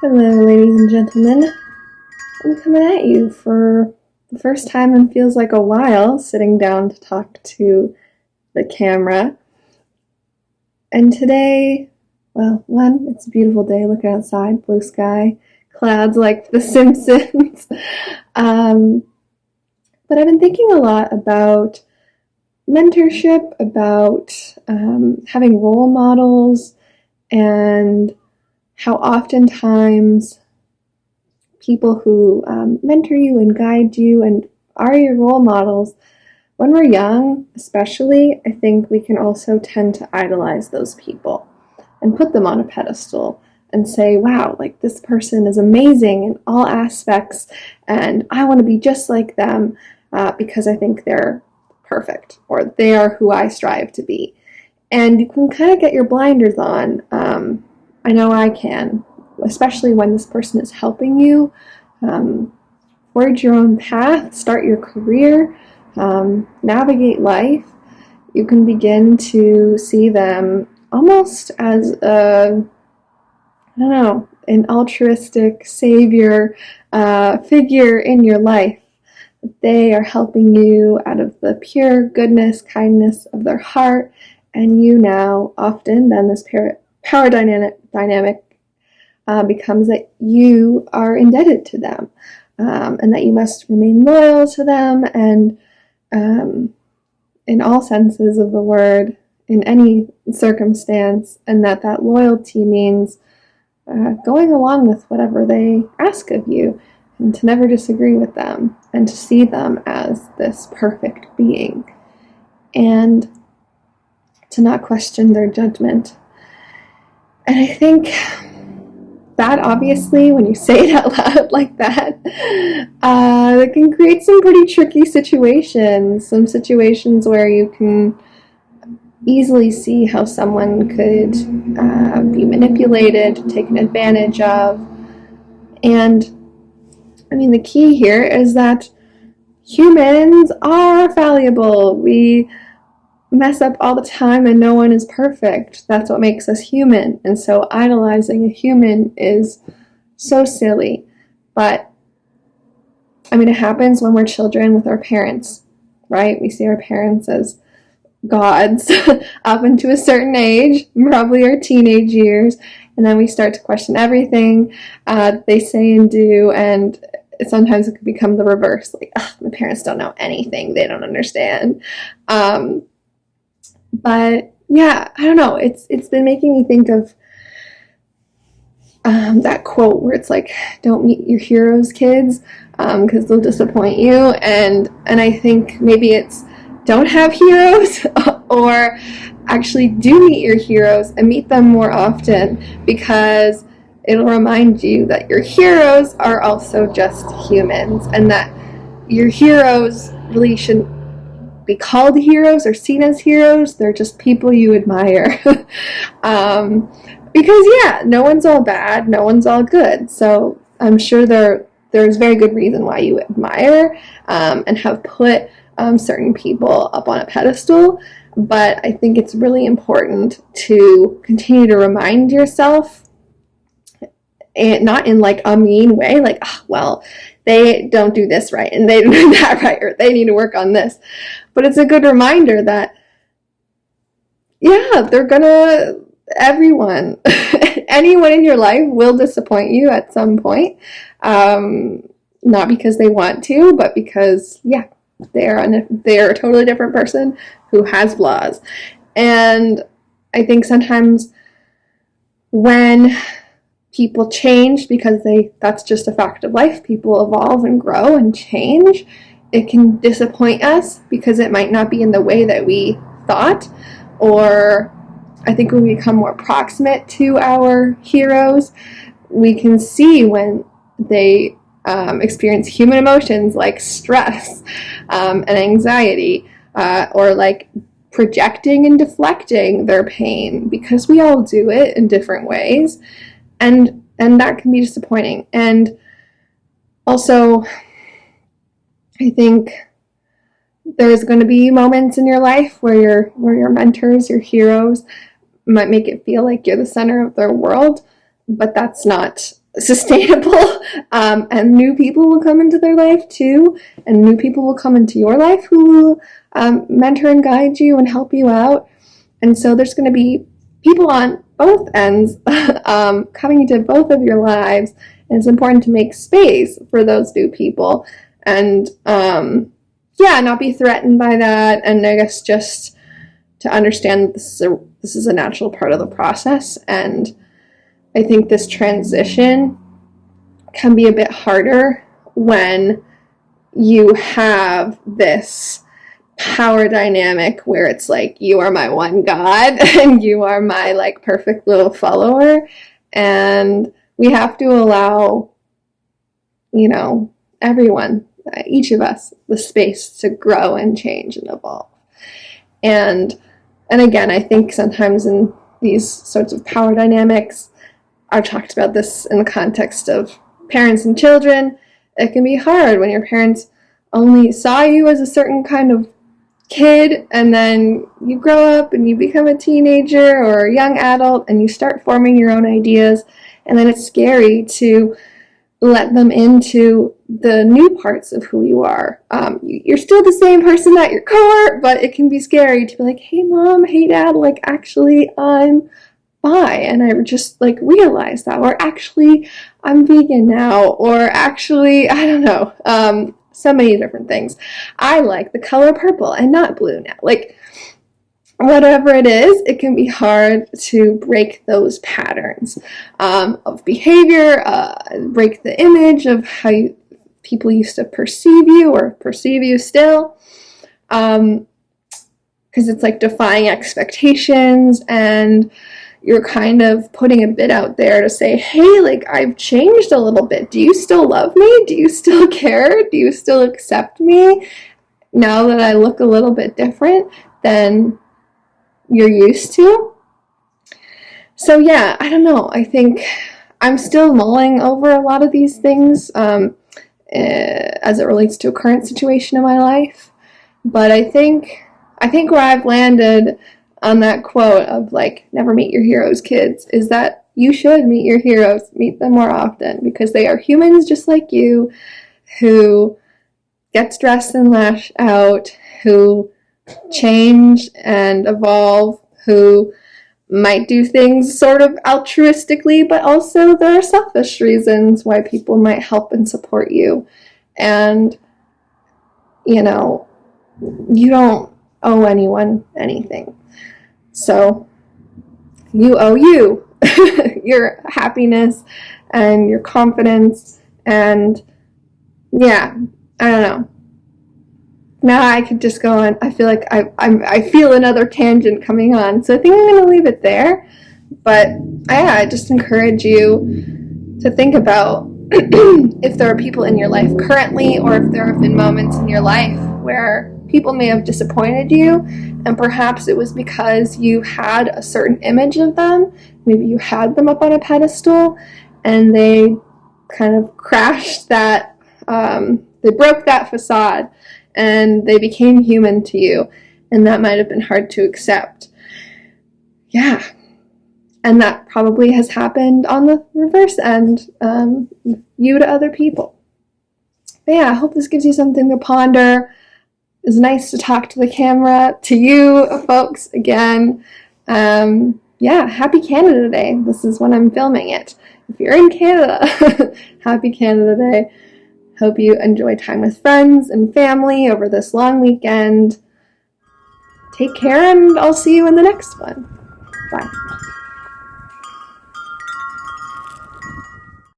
Hello, ladies and gentlemen. I'm coming at you for the first time in feels like a while, sitting down to talk to the camera. And today, it's a beautiful day looking outside, blue sky, clouds like The Simpsons. But I've been thinking a lot about mentorship, about having role models, and how oftentimes people who mentor you and guide you and are your role models, when we're young especially, I think we can also tend to idolize those people and put them on a pedestal and say, wow, like this person is amazing in all aspects and I want to be just like them because I think they're perfect or they are who I strive to be. And you can kind of get your blinders on. I know I can, especially when this person is helping you forge your own path, start your career, navigate life. You can begin to see them almost as an altruistic savior figure in your life. They are helping you out of the pure goodness, kindness of their heart, and you now often then this power dynamic becomes that you are indebted to them, and that you must remain loyal to them, and in all senses of the word, in any circumstance, and that loyalty means going along with whatever they ask of you, and to never disagree with them, and to see them as this perfect being, and to not question their judgment. And I think that obviously, when you say it out loud like that, it can create some pretty tricky situations, some situations where you can easily see how someone could be manipulated, taken advantage of. And I mean, the key here is that humans are fallible. We mess up all the time and no one is perfect. That's what makes us human. And so idolizing a human is so silly. But I mean, it happens when we're children with our parents, right? We see our parents as gods up into a certain age, probably our teenage years, and then we start to question everything they say and do, and sometimes it could become the reverse, like, my parents don't know anything, they don't understand. But yeah, I don't know, it's been making me think of that quote where it's like, don't meet your heroes, kids, because they'll disappoint you. And I think maybe it's don't have heroes or actually do meet your heroes and meet them more often, because it'll remind you that your heroes are also just humans, and that your heroes really shouldn't be called heroes or seen as heroes. They're just people you admire. Because yeah, no one's all bad, no one's all good. So I'm sure there's very good reason why you admire and have put certain people up on a pedestal. But I think it's really important to continue to remind yourself, and not in like a mean way, like, they don't do this right and they don't do that right, or they need to work on this. But it's a good reminder that, yeah, everyone, anyone in your life will disappoint you at some point. Not because they want to, but because, yeah, they're a totally different person who has flaws. And I think sometimes when people change, because that's just a fact of life, people evolve and grow and change, it can disappoint us because it might not be in the way that we thought. Or I think when we become more proximate to our heroes, we can see when they experience human emotions like stress and anxiety, or like projecting and deflecting their pain, because we all do it in different ways, and that can be disappointing. And also, I think there's going to be moments in your life where your mentors, your heroes, might make it feel like you're the center of their world, but that's not sustainable, and new people will come into their life too, and new people will come into your life who will mentor and guide you and help you out. And so there's going to be people on both ends coming into both of your lives, and it's important to make space for those new people and not be threatened by that, and I guess just to understand that this is a natural part of the process. And I think this transition can be a bit harder when you have this power dynamic where it's like, you are my one God and you are my like perfect little follower, and we have to allow, everyone, each of us, the space to grow and change and evolve. And again, I think sometimes in these sorts of power dynamics, I've talked about this in the context of parents and children. It can be hard when your parents only saw you as a certain kind of kid, and then you grow up and you become a teenager or a young adult and you start forming your own ideas, and then it's scary to let them into the new parts of who you are. You're still the same person at your core, but it can be scary to be like, hey mom, hey dad, like actually I'm bi, and I just like realized that, or actually I'm vegan now, or actually I don't know, so many different things. I like the color purple and not blue now. Like whatever it is, it can be hard to break those patterns of behavior, break the image of how people used to perceive you or perceive you still, because it's like defying expectations, and you're kind of putting a bit out there to say, hey, like I've changed a little bit. Do you still love me? Do you still care? Do you still accept me now that I look a little bit different than you're used to? So yeah, I don't know. I think I'm still mulling over a lot of these things as it relates to a current situation in my life. But I think where I've landed on that quote of like, never meet your heroes, kids, is that you should meet your heroes, meet them more often, because they are humans just like you, who get stressed and lash out, who change and evolve, who might do things sort of altruistically, but also there are selfish reasons why people might help and support you. And, you don't owe anyone anything. So you owe you your happiness and your confidence, and yeah, I don't know. Now I could just go on. I feel like I feel another tangent coming on, so I think I'm going to leave it there. But I just encourage you to think about if there are people in your life currently, or if there have been moments in your life where people may have disappointed you, and perhaps it was because you had a certain image of them. Maybe you had them up on a pedestal, and they kind of crashed that, they broke that facade, and they became human to you, and that might have been hard to accept. Yeah, and that probably has happened on the reverse end, you to other people. But yeah, I hope this gives you something to ponder. It's nice to talk to the camera, to you folks again. Happy Canada Day. This is when I'm filming it. If you're in Canada, happy Canada Day. Hope you enjoy time with friends and family over this long weekend. Take care, and I'll see you in the next one. Bye.